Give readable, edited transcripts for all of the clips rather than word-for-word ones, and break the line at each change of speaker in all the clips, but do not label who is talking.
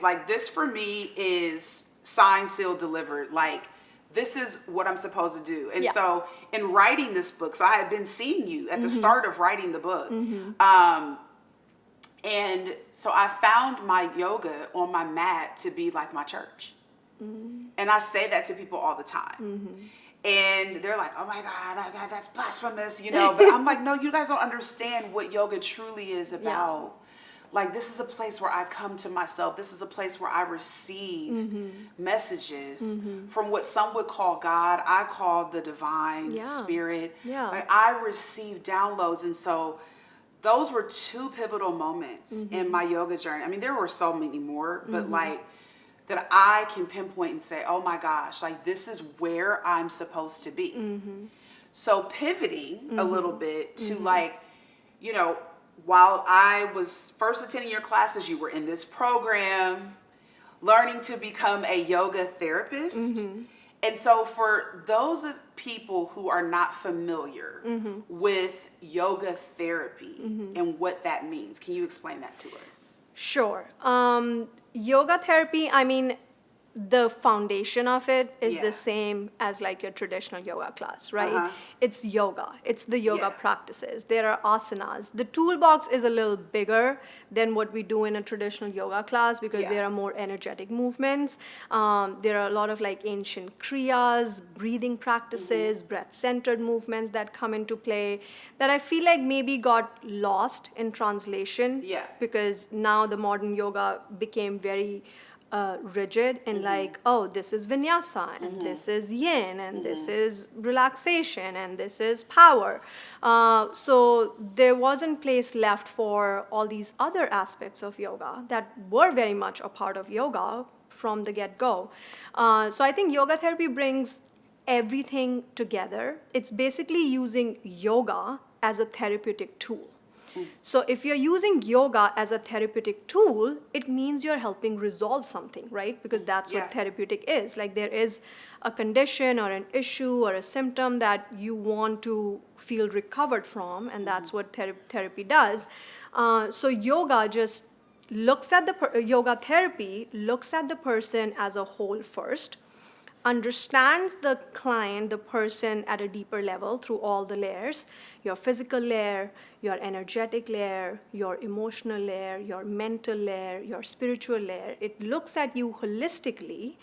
Like, this for me is signed, sealed, delivered. Like, this is what I'm supposed to do. And so in writing this book, so I had been seeing you at the start of writing the book. And so I found my yoga on my mat to be like my church. And I say that to people all the time. And they're like, oh my God, that's blasphemous, you know. But I'm like, no, you guys don't understand what yoga truly is about. Like, this is a place where I come to myself. This is a place where I receive messages from what some would call God. I call the divine spirit. Like, I receive downloads. And so those were two pivotal moments in my yoga journey. I mean, there were so many more, but like, that I can pinpoint and say, oh my gosh, like, this is where I'm supposed to be. So pivoting a little bit to like, you know, while I was first attending your classes, you were in this program, learning to become a yoga therapist. And so for those of people who are not familiar with yoga therapy and what that means, can you explain that to us?
Sure. Yoga therapy, I mean, the foundation of it is the same as like your traditional yoga class, right? It's yoga. It's the yoga practices. There are asanas. The toolbox is a little bigger than what we do in a traditional yoga class because there are more energetic movements. There are a lot of like ancient kriyas, breathing practices, breath-centered movements that come into play that I feel like maybe got lost in translation because now the modern yoga became very rigid and like, oh, this is vinyasa and this is yin and this is relaxation and this is power. So there wasn't place left for all these other aspects of yoga that were very much a part of yoga from the get-go. So I think yoga therapy brings everything together. It's basically using yoga as a therapeutic tool. So if you're using yoga as a therapeutic tool, it means you're helping resolve something, right? Because that's what therapeutic is. Like, there is a condition or an issue or a symptom that you want to feel recovered from, and that's what therapy does. So yoga just looks at yoga therapy looks at the person as a whole first, understands the client, the person at a deeper level through all the layers, your physical layer, your energetic layer, your emotional layer, your mental layer, your spiritual layer. It looks at you holistically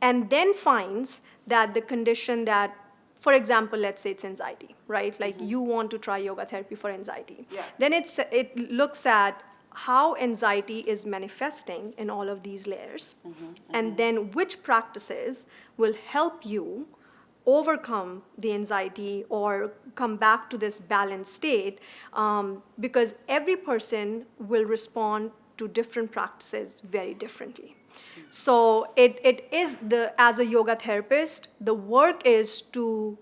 and then finds that the condition that, for example, let's say it's anxiety, right? Like you want to try yoga therapy for anxiety. Then it looks at how anxiety is manifesting in all of these layers, and then which practices will help you overcome the anxiety or come back to this balanced state, because every person will respond to different practices very differently. So it is as a yoga therapist, the work is to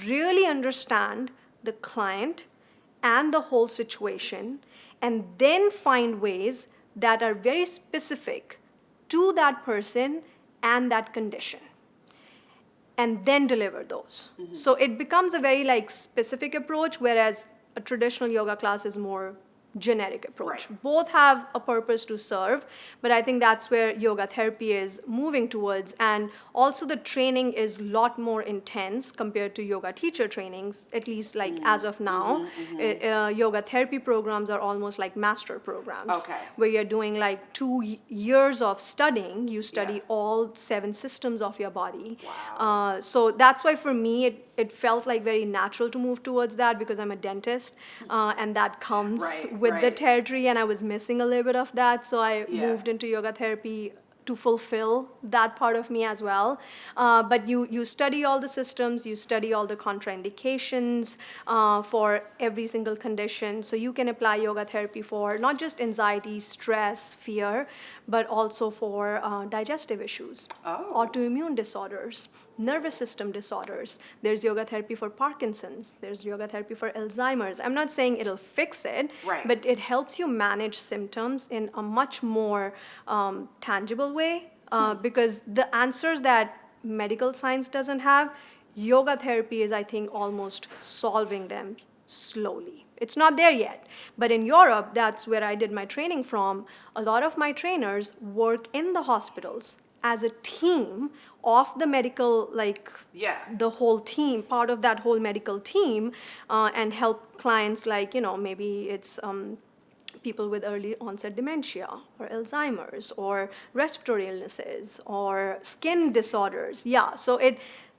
really understand the client and the whole situation, and then find ways that are very specific to that person and that condition, and then deliver those. So it becomes a very like specific approach, whereas a traditional yoga class is more generic approach. Both have a purpose to serve, but I think that's where yoga therapy is moving towards. And also the training is a lot more intense compared to yoga teacher trainings, at least like as of now. Yoga therapy programs are almost like master programs, where you're doing like 2 years of studying. You study all 7 systems of your body. So that's why for me it felt like very natural to move towards that, because I'm a dentist, and that comes with the territory, and I was missing a little bit of that. So I moved into yoga therapy to fulfill that part of me as well. But you study all the systems, you study all the contraindications for every single condition. So you can apply yoga therapy for not just anxiety, stress, fear, but also for digestive issues, autoimmune disorders, nervous system disorders. There's yoga therapy for Parkinson's. There's yoga therapy for Alzheimer's. I'm not saying it'll fix it, but it helps you manage symptoms in a much more tangible way, because the answers that medical science doesn't have, yoga therapy is, I think, almost solving them slowly. It's not there yet. But in Europe, that's where I did my training from. A lot of my trainers work in the hospitals as a team of the medical, like the whole team, part of that whole medical team, and help clients like, maybe it's people with early onset dementia or Alzheimer's or respiratory illnesses or skin disorders. Yeah, so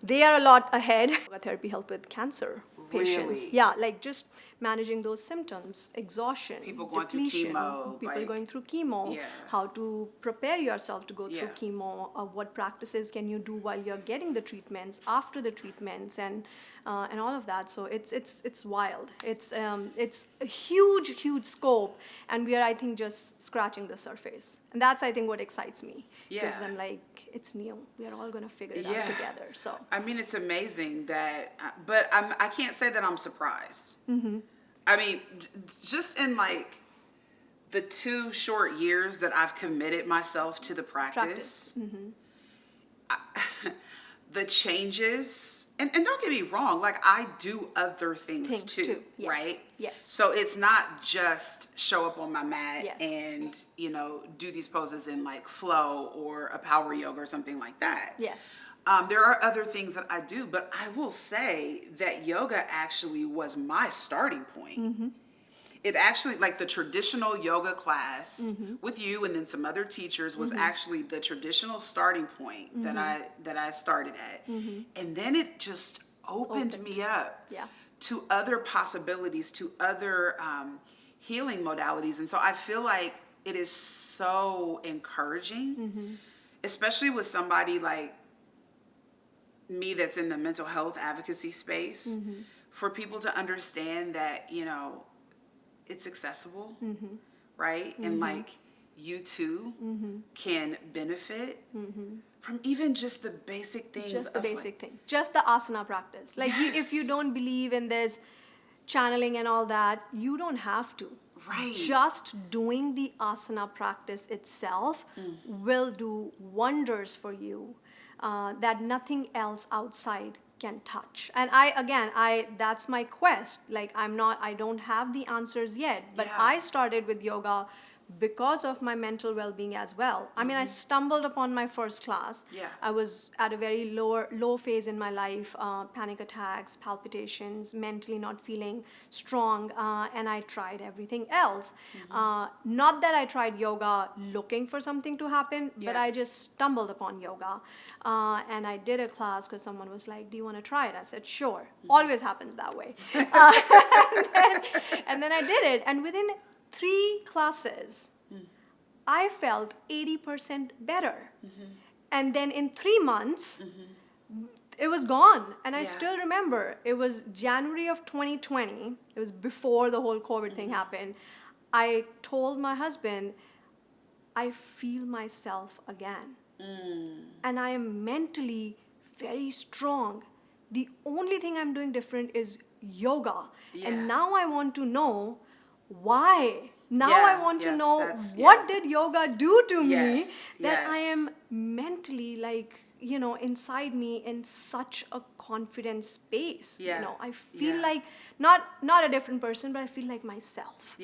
they are a lot ahead. Yoga therapy help with cancer patients.
Really?
Yeah, like just managing those symptoms, exhaustion,
People going
depletion,
through chemo.
people going through chemo, how to prepare yourself to go through chemo, what practices can you do while you're getting the treatments, after the treatments, and all of that. So it's wild. It's a huge scope, and we are, I think, just scratching the surface. And that's, I think, what excites me. Because I'm like, it's new. We are all going to figure it out together. So
I mean, it's amazing that, but I can't say that I'm surprised.
Mm-hmm.
I mean, just in like the 2 short years that I've committed myself to the practice.
Mm-hmm.
The changes, and don't get me wrong, like I do other things too.
Yes.
Right?
Yes.
So it's not just show up on my mat and, do these poses in like flow or a power yoga or something like that.
Yes.
There are other things that I do, but I will say that yoga actually was my starting point.
Mm-hmm.
It actually, like the traditional yoga class with you and then some other teachers was actually the traditional starting point that I started at. And then it just opened me up to other possibilities, to other healing modalities. And so I feel like it is so encouraging, especially with somebody like me that's in the mental health advocacy space, for people to understand that, it's accessible, right? And like you too can benefit from even just the basic things.
Just the basic thing. Just the asana practice. Like if you don't believe in this channeling and all that, you don't have to.
Right.
Just doing the asana practice itself will do wonders for you that nothing else outside can touch. And that's my quest. Like I don't have the answers yet, but I started with yoga because of my mental well-being as well. I mean, I stumbled upon my first class. I was at a very low phase in my life, panic attacks, palpitations, mentally not feeling strong, and I tried everything else. Not that I tried yoga looking for something to happen, but I just stumbled upon yoga. And I did a class because someone was like, do you want to try it? I said, sure. Always happens that way. And then I did it, and within 3 classes, I felt 80% better. And then in 3 months, it was gone. And I still remember, it was January of 2020. It was before the whole COVID thing happened. I told my husband, I feel myself again. And I am mentally very strong. The only thing I'm doing different is yoga. And now I want to know why. Now I want to know what did yoga do to me that I am mentally like, inside me in such a confident space. I feel like not a different person, but I feel like myself.